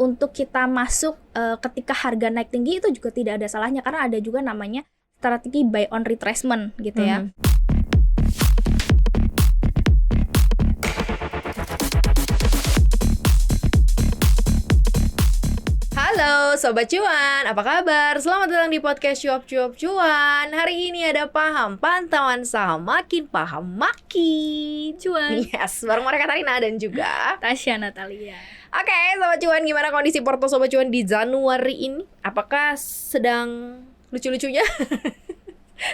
untuk kita masuk ketika harga naik tinggi itu juga tidak ada salahnya, karena ada juga namanya strategi buy on retracement gitu ya. Halo Sobat Cuan, apa kabar? Selamat datang di podcast Cuap Cuan. Hari ini ada Paham Pantauan Saham, makin paham makin Cuan. Yes, bareng mereka Katarina dan juga Tasya Natalia. Oke, Sobat Cuan, gimana kondisi porto Sobat Cuan di Januari ini? Apakah sedang lucu-lucunya?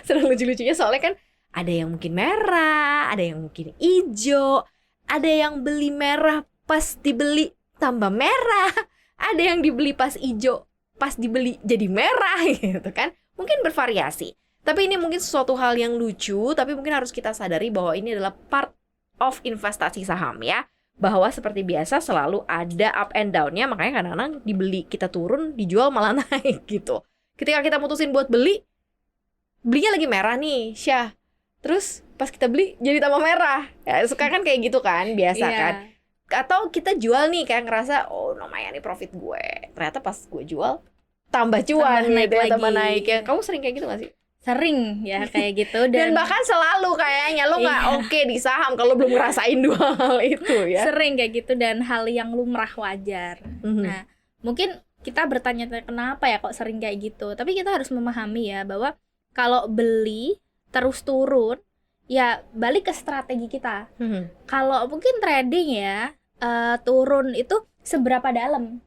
Sedang lucu-lucunya, soalnya kan ada yang mungkin merah, ada yang mungkin hijau, ada yang beli merah pas dibeli tambah merah, ada yang dibeli pas hijau, pas dibeli jadi merah gitu kan. Mungkin bervariasi. Tapi ini mungkin sesuatu hal yang lucu, tapi mungkin harus kita sadari bahwa ini adalah part of investasi saham ya. Bahwa seperti biasa selalu ada up and down-nya, makanya kadang-kadang dibeli kita turun, dijual malah naik gitu. Ketika kita mutusin buat beli, belinya lagi merah nih, Syah. Terus pas kita beli jadi tambah merah. Ya, suka kan kayak gitu kan, biasa kan. Atau kita jual nih kayak ngerasa oh lumayan nih profit gue, ternyata pas gue jual tambah cuan gitu ya, tambah naik ya. Kamu sering kayak gitu gak sih? Sering ya kayak gitu. Dan bahkan selalu kayaknya lo gak oke di saham kalau belum ngerasain dua hal itu ya. Sering kayak gitu dan hal yang lumrah, wajar. Nah mungkin kita bertanya kenapa ya kok sering kayak gitu. Tapi kita harus memahami ya bahwa kalau beli terus turun, ya balik ke strategi kita. Kalau mungkin trading ya, turun itu seberapa dalam.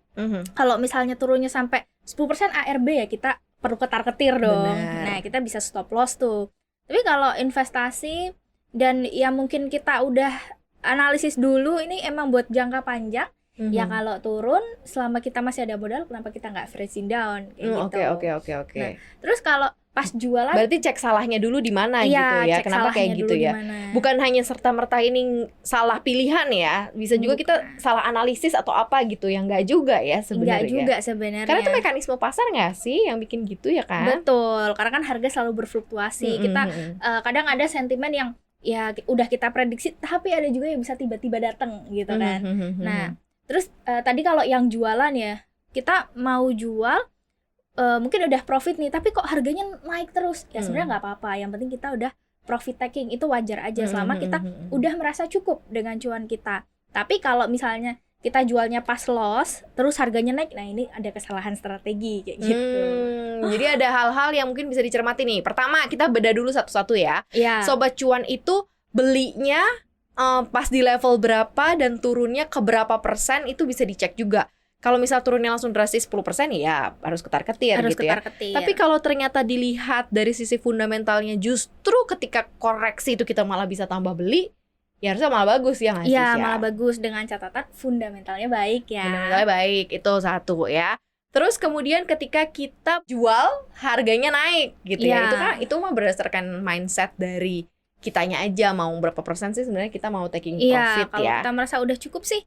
Kalau misalnya turunnya sampai 10% ARB ya kita perlu ketar-ketir dong. Bener. Nah kita bisa stop loss tuh. Tapi kalau investasi dan ya mungkin kita udah analisis dulu ini emang buat jangka panjang, ya kalau turun selama kita masih ada modal, kenapa kita nggak freezing down kayak gitu. Oke. Nah, terus kalau pas jualan, berarti cek salahnya dulu di mana gitu ya. Kenapa kayak gitu ya? dimana. Bukan hanya serta-merta ini salah pilihan ya. Bisa juga kita salah analisis atau apa gitu, yang enggak juga ya sebenarnya. Enggak juga sebenarnya. Karena itu mekanisme pasar nggak sih yang bikin gitu ya kan? Betul, karena kan harga selalu berfluktuasi. Kita kadang ada sentimen yang ya udah kita prediksi, tapi ada juga yang bisa tiba-tiba datang gitu kan. Nah, terus tadi kalau yang jualan ya, kita mau jual mungkin udah profit nih, tapi kok harganya naik terus. Ya sebenarnya nggak apa-apa, yang penting kita udah profit taking, itu wajar aja selama kita udah merasa cukup dengan cuan kita. Tapi kalau misalnya kita jualnya pas loss, terus harganya naik, nah ini ada kesalahan strategi kayak gitu. Jadi ada hal-hal yang mungkin bisa dicermati nih. Pertama, kita beda dulu satu-satu ya. Sobat Cuan itu belinya pas di level berapa dan turunnya ke berapa persen itu bisa dicek juga. Kalau misal turunnya langsung drastis 10% ya harus ketar-ketir gitu ya. Tapi kalau ternyata dilihat dari sisi fundamentalnya, justru ketika koreksi itu kita malah bisa tambah beli, ya harusnya malah bagus ya nggak sih? Iya, malah bagus dengan catatan fundamentalnya baik ya. Fundamentalnya baik, itu satu ya. Terus kemudian ketika kita jual harganya naik gitu ya. Itu mah berdasarkan mindset dari kitanya aja, mau berapa persen sih sebenarnya kita mau taking profit ya. Kalau kita merasa udah cukup sih,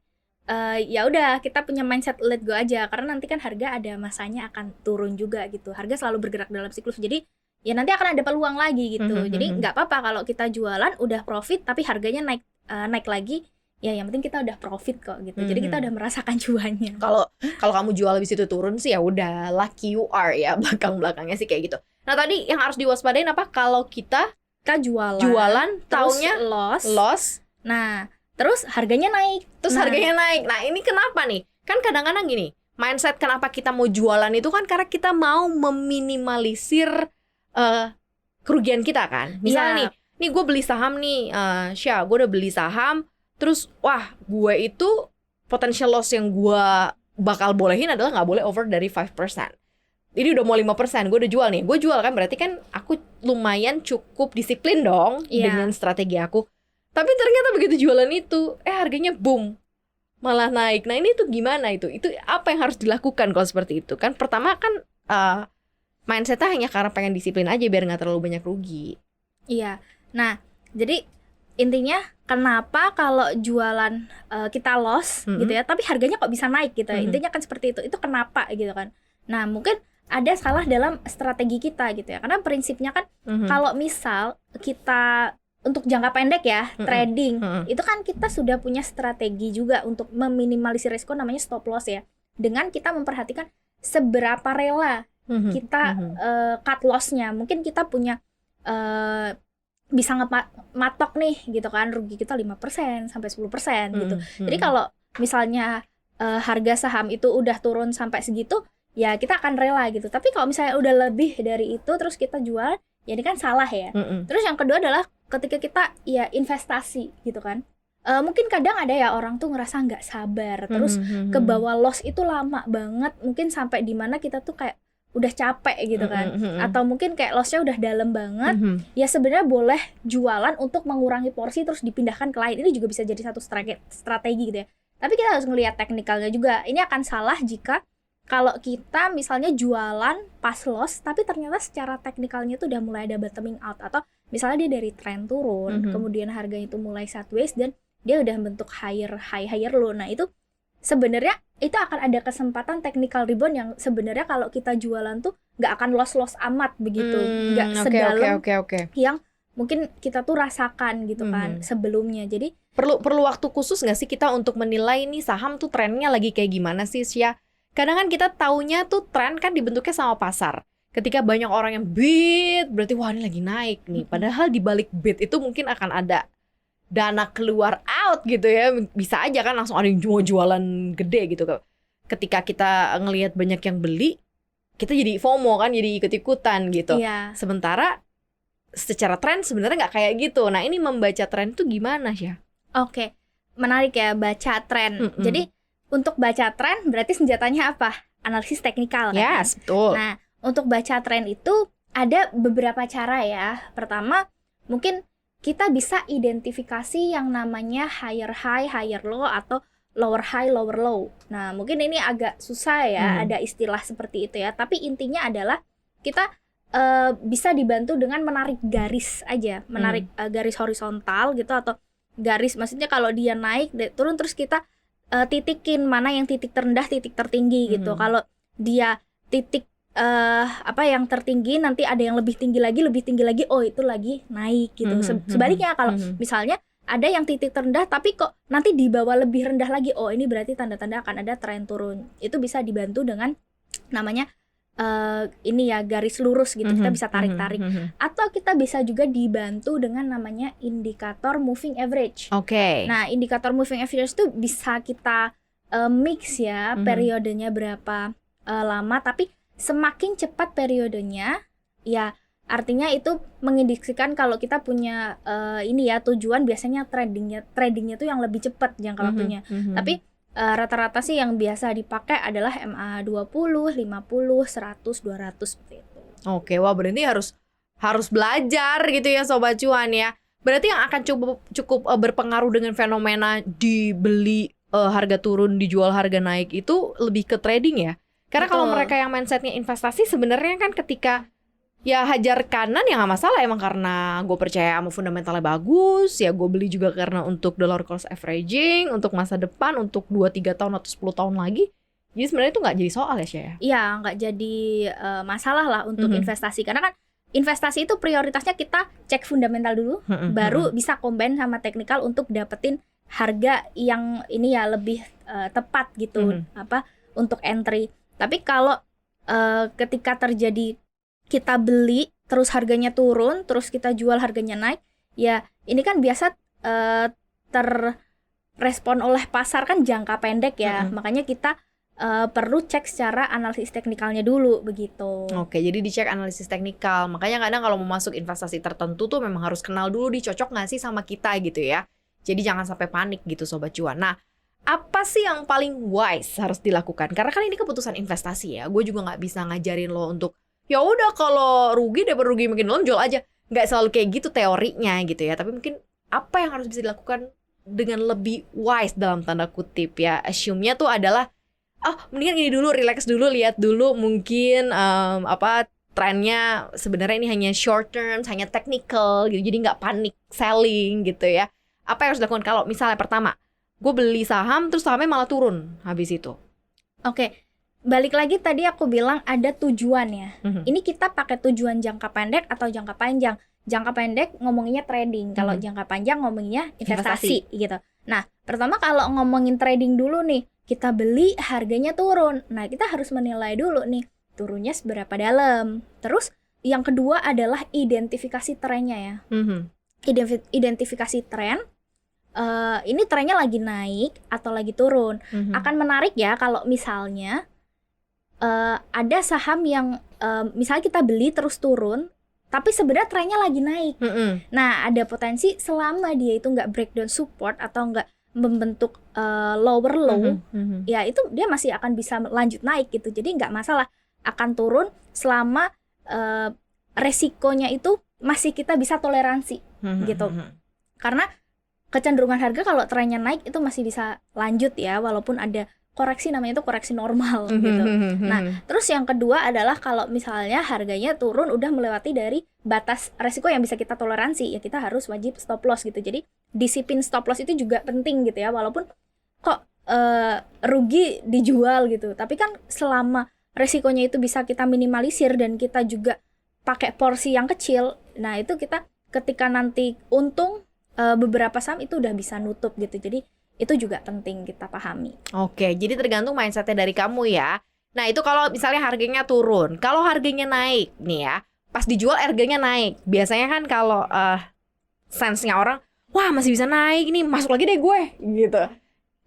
ya udah kita punya mindset let go aja, karena nanti kan harga ada masanya akan turun juga gitu. Harga selalu bergerak dalam siklus, jadi ya nanti akan ada peluang lagi gitu. Jadi nggak apa-apa kalau kita jualan udah profit tapi harganya naik lagi, ya yang penting kita udah profit kok gitu. Jadi kita udah merasakan cuannya. Kalau kamu jual habis itu turun sih ya udah lucky you are ya, belakangnya sih kayak gitu. Nah tadi yang harus diwaspadain apa? Kalau kita jualan taunya loss. Nah terus harganya naik. Nah ini kenapa nih? Kan kadang-kadang gini, mindset kenapa kita mau jualan itu kan karena kita mau meminimalisir kerugian kita kan. Misalnya nih gue beli saham nih, Syah, gue udah beli saham, terus wah gue itu potential loss yang gue bakal bolehin adalah gak boleh over dari 5%. Ini udah mau 5%, gue udah jual nih. Gue jual kan berarti kan aku lumayan cukup disiplin dong dengan strategi aku. Tapi ternyata begitu jualan itu, harganya boom, malah naik. Nah ini tuh gimana itu? Itu apa yang harus dilakukan kalau seperti itu? Kan pertama kan mindsetnya hanya karena pengen disiplin aja biar gak terlalu banyak rugi. Iya, nah jadi intinya kenapa kalau jualan kita loss gitu ya, tapi harganya kok bisa naik gitu ya. Intinya kan seperti itu kenapa gitu kan. Nah mungkin ada salah dalam strategi kita gitu ya. Karena prinsipnya kan kalau misal kita untuk jangka pendek ya, trading, itu kan kita sudah punya strategi juga untuk meminimalisir risiko, namanya stop loss ya. dengan kita memperhatikan seberapa rela kita cut loss-nya. Mungkin kita punya bisa matok nih gitu kan, rugi kita 5% sampai 10% gitu. Jadi kalau misalnya harga saham itu udah turun sampai segitu, ya kita akan rela gitu. Tapi kalau misalnya udah lebih dari itu terus kita jual, ya ini kan salah ya. Terus yang kedua adalah ketika kita ya investasi gitu kan. Mungkin kadang ada ya orang tuh ngerasa nggak sabar, terus ke bawah loss itu lama banget, mungkin sampai di mana kita tuh kayak udah capek gitu kan. Atau mungkin kayak lossnya udah dalam banget. Ya sebenarnya boleh jualan untuk mengurangi porsi terus dipindahkan ke lain. Ini juga bisa jadi satu strategi gitu ya. Tapi kita harus ngelihat teknikalnya juga. Ini akan salah jika kalau kita misalnya jualan pas loss, tapi ternyata secara teknikalnya tuh udah mulai ada bottoming out, atau misalnya dia dari tren turun, kemudian harganya itu mulai sideways dan dia udah bentuk higher high higher low. Nah itu sebenarnya itu akan ada kesempatan technical rebound yang sebenarnya kalau kita jualan tuh nggak akan loss amat begitu, nggak sedalam yang mungkin kita tuh rasakan gitu kan sebelumnya. Jadi perlu waktu khusus nggak sih kita untuk menilai nih saham tuh trennya lagi kayak gimana sih, Syah? Kadang kan kita taunya tuh tren kan dibentuknya sama pasar. Ketika banyak orang yang bid, berarti wah ini lagi naik nih. Padahal di balik bid itu mungkin akan ada dana keluar out gitu ya. Bisa aja kan langsung ada yang mau jualan gede gitu. Ketika kita ngelihat banyak yang beli, kita jadi FOMO kan, jadi ikut-ikutan gitu. Iya. Sementara secara tren sebenarnya nggak kayak gitu. Nah ini membaca tren tuh gimana ya? Oke, menarik ya baca tren. Jadi untuk baca tren berarti senjatanya apa? Analisis teknikal kan? Yes, betul. Nah, untuk baca tren itu ada beberapa cara ya. Pertama, mungkin kita bisa identifikasi yang namanya higher high, higher low, atau lower high, lower low. Nah, mungkin ini agak susah ya, ada istilah seperti itu ya. Tapi intinya adalah kita bisa dibantu dengan menarik garis aja, menarik garis horizontal gitu, atau garis, maksudnya kalau dia naik, turun, terus kita titikin mana yang titik terendah, titik tertinggi gitu. Kalau dia titik yang tertinggi, nanti ada yang lebih tinggi lagi, oh itu lagi naik gitu. Sebaliknya kalau misalnya ada yang titik terendah tapi kok nanti di bawah lebih rendah lagi, oh ini berarti tanda-tanda akan ada tren turun. Itu bisa dibantu dengan namanya ini ya garis lurus gitu, kita bisa tarik-tarik. Atau kita bisa juga dibantu dengan namanya indikator moving average. Nah, indikator moving average itu bisa kita mix ya, periodenya berapa lama, tapi semakin cepat periodenya ya artinya itu mengindiksikan kalau kita punya ini ya tujuan biasanya tradingnya tuh yang lebih cepat jangka waktunya. Tapi rata-rata sih yang biasa dipakai adalah MA 20, 50, 100, 200 seperti itu. Oke, wah berarti harus belajar gitu ya Sobat Cuan ya. Berarti yang akan cukup berpengaruh dengan fenomena dibeli harga turun, dijual harga naik itu lebih ke trading ya. Karena kalau mereka yang mindsetnya investasi sebenarnya kan ketika ya hajar kanan ya nggak masalah, emang karena gue percaya sama fundamentalnya bagus, ya gue beli juga karena untuk dollar cost averaging, untuk masa depan, untuk 2-3 tahun atau 10 tahun lagi. Jadi sebenarnya itu nggak jadi soal ya Syah? Iya, nggak jadi masalah lah untuk investasi. Karena kan investasi itu prioritasnya kita cek fundamental dulu, baru bisa combine sama teknikal untuk dapetin harga yang ini ya lebih tepat gitu, untuk entry. Tapi kalau ketika terjadi kita beli terus harganya turun, terus kita jual harganya naik, ya ini kan biasa terrespon oleh pasar kan jangka pendek ya. Makanya kita perlu cek secara analisis teknikalnya dulu begitu. Oke, jadi dicek analisis teknikal. Makanya kadang kalau mau masuk investasi tertentu tuh memang harus kenal dulu dicocok nggak sih sama kita gitu ya. Jadi jangan sampai panik gitu Sobat Cuan. Nah, apa sih yang paling wise harus dilakukan? Karena kan ini keputusan investasi ya. Gue juga nggak bisa ngajarin lo untuk ya udah kalau rugi daripada rugi makin dalam jual aja. Nggak selalu kayak gitu teorinya gitu ya. Tapi mungkin apa yang harus bisa dilakukan dengan lebih wise dalam tanda kutip ya. Assume-nya tuh adalah mendingan gini dulu, relax dulu, lihat dulu mungkin trennya sebenarnya ini hanya short term, hanya technical gitu. Jadi nggak panik selling gitu ya. Apa yang harus dilakukan kalau misalnya pertama gue beli saham terus sahamnya malah turun habis itu? Oke. Balik lagi tadi aku bilang ada tujuan ya. Ini kita pakai tujuan jangka pendek atau jangka panjang. Jangka pendek ngomonginnya trading, kalau jangka panjang ngomonginnya investasi gitu. Nah, pertama kalau ngomongin trading dulu nih, kita beli harganya turun. Nah, kita harus menilai dulu nih, turunnya seberapa dalam. Terus yang kedua adalah identifikasi trennya ya. Identifikasi tren, ini trennya lagi naik atau lagi turun. Akan menarik ya kalau misalnya ada saham yang misalnya kita beli terus turun, tapi sebenarnya trennya lagi naik. Nah, ada potensi selama dia itu nggak breakdown support atau nggak membentuk lower low, ya itu dia masih akan bisa lanjut naik gitu. Jadi nggak masalah akan turun selama resikonya itu masih kita bisa toleransi gitu. Karena kecenderungan harga kalau trennya naik itu masih bisa lanjut ya, walaupun ada koreksi, namanya itu koreksi normal gitu. Nah, terus yang kedua adalah kalau misalnya harganya turun udah melewati dari batas resiko yang bisa kita toleransi, ya kita harus wajib stop loss gitu. Jadi disiplin stop loss itu juga penting gitu ya, walaupun kok rugi dijual gitu. Tapi kan selama resikonya itu bisa kita minimalisir dan kita juga pakai porsi yang kecil, nah itu kita ketika nanti untung beberapa saham itu udah bisa nutup gitu. Jadi itu juga penting kita pahami. Oke, jadi tergantung mindsetnya dari kamu ya. Nah, itu kalau misalnya harganya turun. Kalau harganya naik nih ya, pas dijual harganya naik. Biasanya kan kalau sense-nya orang, wah masih bisa naik nih, masuk lagi deh gue gitu.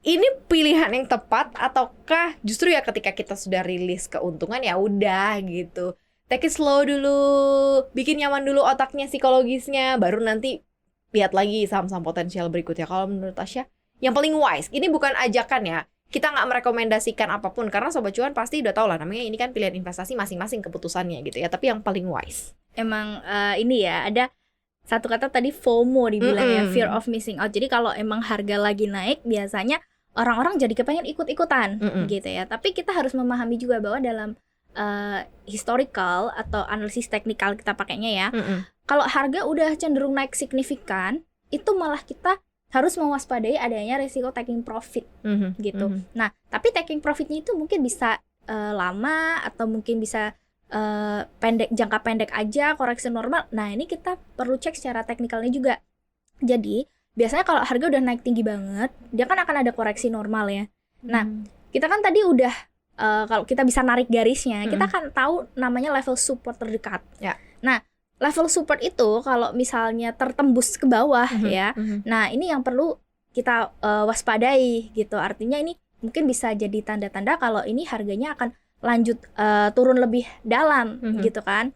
Ini pilihan yang tepat ataukah justru ya ketika kita sudah rilis keuntungan ya udah gitu, take it slow dulu, bikin nyaman dulu otaknya, psikologisnya, baru nanti lihat lagi saham-saham potensial berikutnya. Kalau menurut Tasya, yang paling wise, ini bukan ajakan ya, kita nggak merekomendasikan apapun, karena Sobat Cuan pasti udah tahu lah, namanya ini kan pilihan investasi masing-masing keputusannya gitu ya. Tapi yang paling wise, emang ini ya, ada satu kata tadi FOMO dibilang ya, fear of missing out. Jadi kalau emang harga lagi naik, biasanya orang-orang jadi kepengen ikut-ikutan gitu ya. Tapi kita harus memahami juga bahwa dalam historical atau analisis teknikal kita pakainya ya, kalau harga udah cenderung naik signifikan, itu malah kita harus mewaspadai adanya risiko taking profit gitu. Nah, tapi taking profitnya itu mungkin bisa lama atau mungkin bisa jangka pendek aja, koreksi normal. Nah, ini kita perlu cek secara teknikalnya juga. Jadi, biasanya kalau harga udah naik tinggi banget, dia kan akan ada koreksi normal ya. Nah, kita kan tadi udah kalau kita bisa narik garisnya, kita kan tahu namanya level support terdekat. Ya. Nah, level support itu kalau misalnya tertembus ke bawah ya, nah ini yang perlu kita waspadai gitu. Artinya ini mungkin bisa jadi tanda-tanda kalau ini harganya akan lanjut turun lebih dalam gitu kan.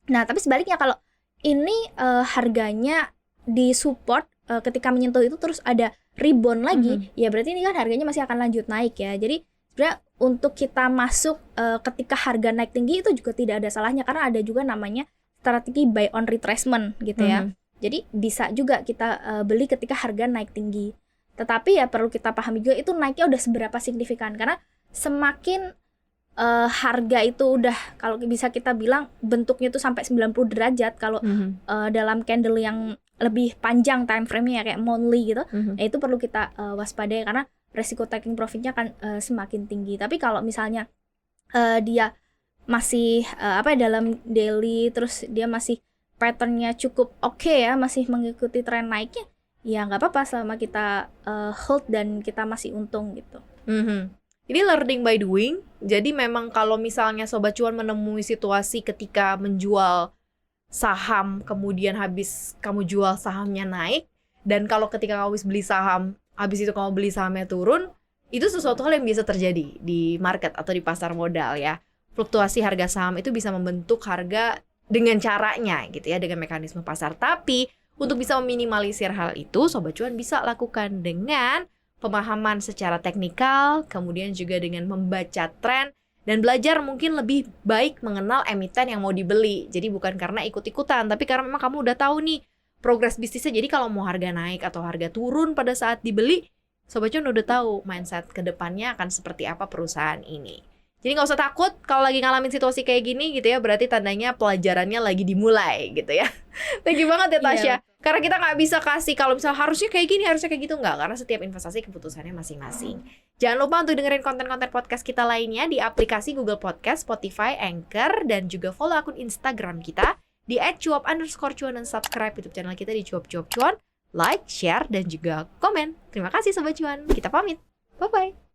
Nah, tapi sebaliknya kalau ini harganya di support ketika menyentuh itu terus ada rebound lagi, ya berarti ini kan harganya masih akan lanjut naik ya. Jadi sebenarnya untuk kita masuk ketika harga naik tinggi itu juga tidak ada salahnya, karena ada juga namanya strategi buy on retracement gitu ya. Jadi bisa juga kita beli ketika harga naik tinggi. Tetapi ya perlu kita pahami juga itu naiknya udah seberapa signifikan, karena semakin harga itu udah, kalau bisa kita bilang bentuknya itu sampai 90 derajat kalau dalam candle yang lebih panjang time frame-nya ya, kayak monthly gitu, ya itu perlu kita waspadai karena resiko taking profitnya akan semakin tinggi. Tapi kalau misalnya dia masih dalam daily, terus dia masih patternnya cukup oke ya, masih mengikuti tren naiknya, ya nggak apa-apa selama kita hold dan kita masih untung gitu. Ini learning by doing. Jadi memang kalau misalnya Sobat Cuan menemui situasi ketika menjual saham, kemudian habis kamu jual sahamnya naik, dan kalau ketika kamu habis beli saham, habis itu kamu beli sahamnya turun, itu sesuatu hal yang biasa terjadi di market atau di pasar modal ya. Fluktuasi harga saham itu bisa membentuk harga dengan caranya gitu ya, dengan mekanisme pasar. Tapi untuk bisa meminimalisir hal itu, Sobat Cuan bisa lakukan dengan pemahaman secara teknikal, kemudian juga dengan membaca tren, dan belajar mungkin lebih baik mengenal emiten yang mau dibeli. Jadi bukan karena ikut-ikutan, tapi karena memang kamu udah tahu nih progres bisnisnya. Jadi kalau mau harga naik atau harga turun pada saat dibeli, Sobat Cuan udah tahu mindset kedepannya akan seperti apa perusahaan ini. Jadi nggak usah takut kalau lagi ngalamin situasi kayak gini gitu ya, berarti tandanya pelajarannya lagi dimulai gitu ya. Thank you banget ya Tasya. Yeah. Karena kita nggak bisa kasih kalau misalnya harusnya kayak gini, harusnya kayak gitu, nggak. Karena setiap investasi keputusannya masing-masing. Jangan lupa untuk dengerin konten-konten podcast kita lainnya di aplikasi Google Podcast, Spotify, Anchor, dan juga follow akun Instagram kita di @cuap_cuan dan subscribe YouTube channel kita di cuap-cuap cuan. Like, share, dan juga komen. Terima kasih Sobat Cuan. Kita pamit. Bye-bye.